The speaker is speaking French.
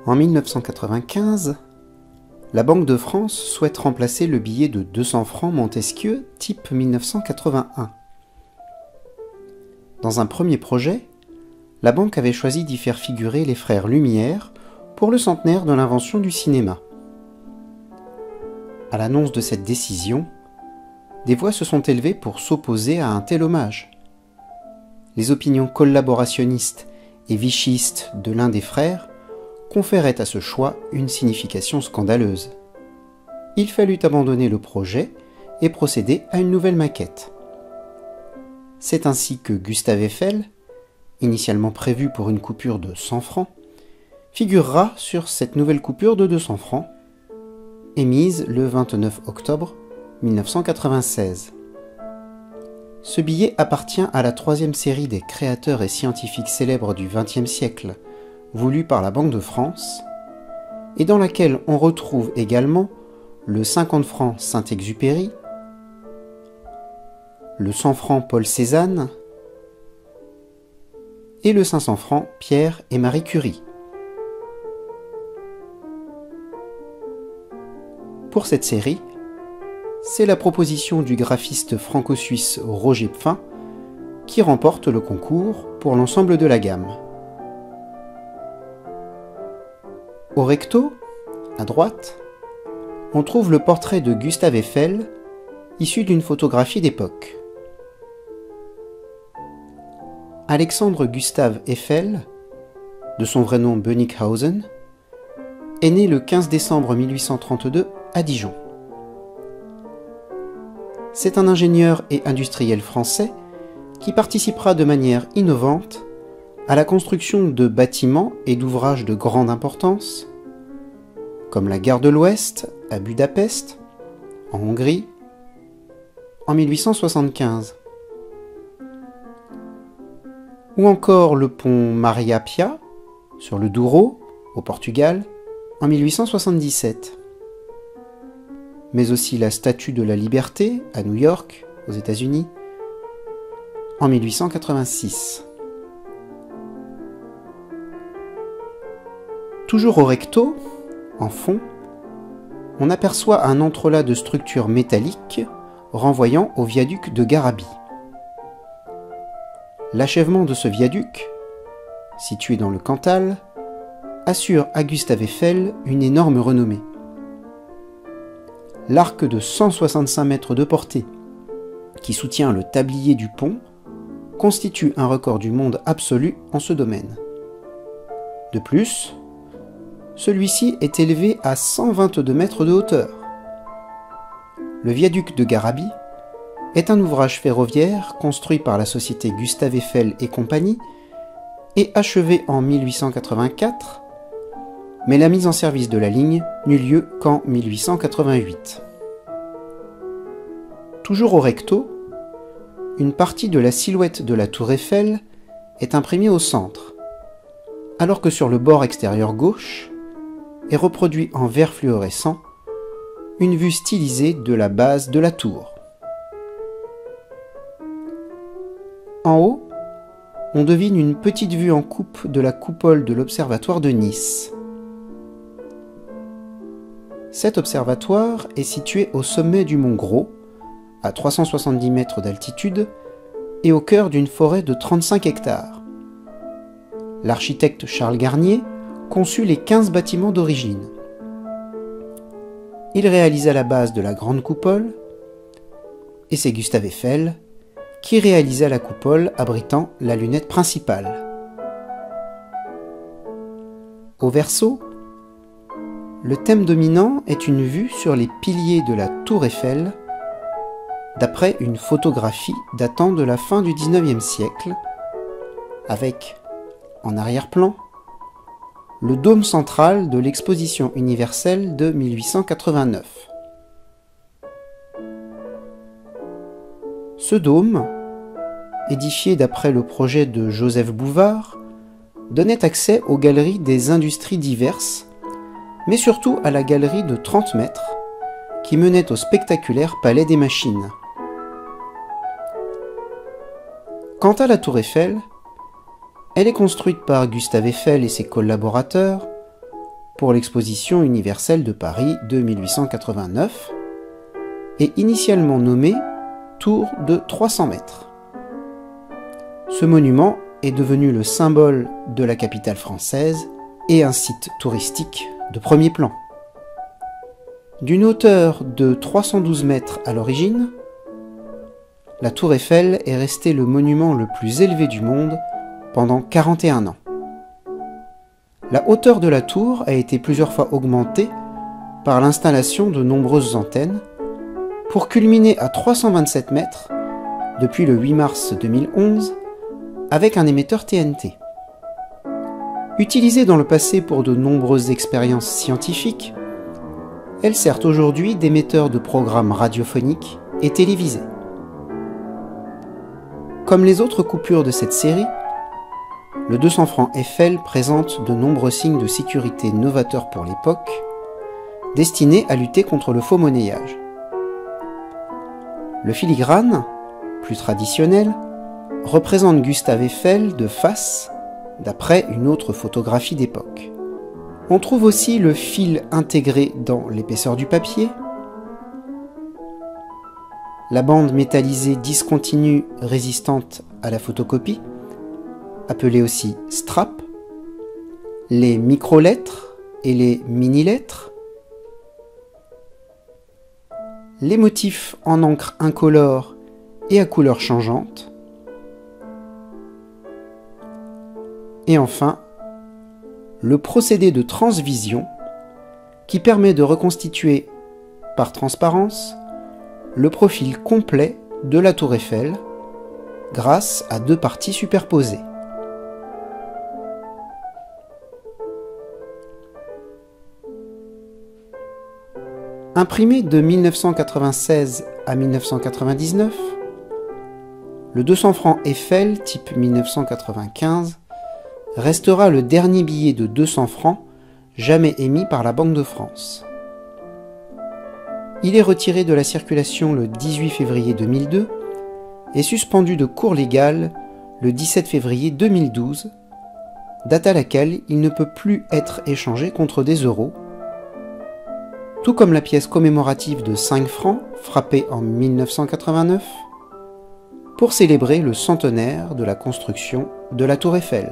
En 1995, la Banque de France souhaite remplacer le billet de 200 francs Montesquieu type 1981. Dans un premier projet, la banque avait choisi d'y faire figurer les frères Lumière pour le centenaire de l'invention du cinéma. À l'annonce de cette décision, des voix se sont élevées pour s'opposer à un tel hommage. Les opinions collaborationnistes et vichistes de l'un des frères conféraient à ce choix une signification scandaleuse. Il fallut abandonner le projet et procéder à une nouvelle maquette. C'est ainsi que Gustave Eiffel, initialement prévu pour une coupure de 100 francs, figurera sur cette nouvelle coupure de 200 francs, émise le 29 octobre 1996. Ce billet appartient à la troisième série des créateurs et scientifiques célèbres du XXe siècle, voulue par la Banque de France, et dans laquelle on retrouve également le 50 francs Saint-Exupéry, le 100 francs Paul Cézanne et le 500 francs Pierre et Marie Curie. Pour cette série, c'est la proposition du graphiste franco-suisse Roger Pfin qui remporte le concours pour l'ensemble de la gamme. Au recto, à droite, on trouve le portrait de Gustave Eiffel, issu d'une photographie d'époque. Alexandre Gustave Eiffel, de son vrai nom Bönnighausen, est né le 15 décembre 1832 à Dijon. C'est un ingénieur et industriel français qui participera de manière innovante à la construction de bâtiments et d'ouvrages de grande importance, comme la gare de l'Ouest à Budapest, en Hongrie, en 1875, ou encore le pont Maria Pia sur le Douro, au Portugal, en 1877, mais aussi la Statue de la Liberté à New York, aux États-Unis, en 1886. Toujours au recto, en fond, on aperçoit un entrelac de structures métalliques renvoyant au viaduc de Garabit. L'achèvement de ce viaduc, situé dans le Cantal, assure à Gustave Eiffel une énorme renommée. L'arc de 165 mètres de portée, qui soutient le tablier du pont, constitue un record du monde absolu en ce domaine. De plus, celui-ci est élevé à 122 mètres de hauteur. Le viaduc de Garabit est un ouvrage ferroviaire construit par la société Gustave Eiffel et compagnie et achevé en 1884, mais la mise en service de la ligne n'eut lieu qu'en 1888. Toujours au recto, une partie de la silhouette de la tour Eiffel est imprimée au centre, alors que sur le bord extérieur gauche est reproduit en vert fluorescent une vue stylisée de la base de la tour. En haut, on devine une petite vue en coupe de la coupole de l'observatoire de Nice. Cet observatoire est situé au sommet du mont Gros, à 370 mètres d'altitude, et au cœur d'une forêt de 35 hectares. L'architecte Charles Garnier conçut les 15 bâtiments d'origine. Il réalisa la base de la grande coupole, et c'est Gustave Eiffel qui réalisa la coupole abritant la lunette principale. Au verso, le thème dominant est une vue sur les piliers de la tour Eiffel, d'après une photographie datant de la fin du XIXe siècle, avec, en arrière-plan, le dôme central de l'exposition universelle de 1889. Ce dôme, édifié d'après le projet de Joseph Bouvard, donnait accès aux galeries des industries diverses, mais surtout à la galerie de 30 mètres, qui menait au spectaculaire Palais des Machines. Quant à la tour Eiffel, elle est construite par Gustave Eiffel et ses collaborateurs pour l'exposition universelle de Paris de 1889 et initialement nommée Tour de 300 mètres. Ce monument est devenu le symbole de la capitale française et un site touristique de premier plan. D'une hauteur de 312 mètres à l'origine, la Tour Eiffel est restée le monument le plus élevé du monde pendant 41 ans. La hauteur de la tour a été plusieurs fois augmentée par l'installation de nombreuses antennes pour culminer à 327 mètres depuis le 8 mars 2011 avec un émetteur TNT. Utilisée dans le passé pour de nombreuses expériences scientifiques, elle sert aujourd'hui d'émetteur de programmes radiophoniques et télévisés. Comme les autres coupures de cette série, le 200 francs Eiffel présente de nombreux signes de sécurité novateurs pour l'époque, destinés à lutter contre le faux monnayage. Le filigrane, plus traditionnel, représente Gustave Eiffel de face, d'après une autre photographie d'époque. On trouve aussi le fil intégré dans l'épaisseur du papier, la bande métallisée discontinue résistante à la photocopie, appelée aussi strap, les micro-lettres et les mini-lettres, les motifs en encre incolore et à couleur changeante, et enfin, le procédé de transvision qui permet de reconstituer par transparence le profil complet de la Tour Eiffel grâce à deux parties superposées. Imprimé de 1996 à 1999, le 200 francs Eiffel type 1995 restera le dernier billet de 200 francs jamais émis par la Banque de France. Il est retiré de la circulation le 18 février 2002 et suspendu de cours légal le 17 février 2012, date à laquelle il ne peut plus être échangé contre des euros, tout comme la pièce commémorative de 5 francs frappée en 1989 pour célébrer le centenaire de la construction de la Tour Eiffel.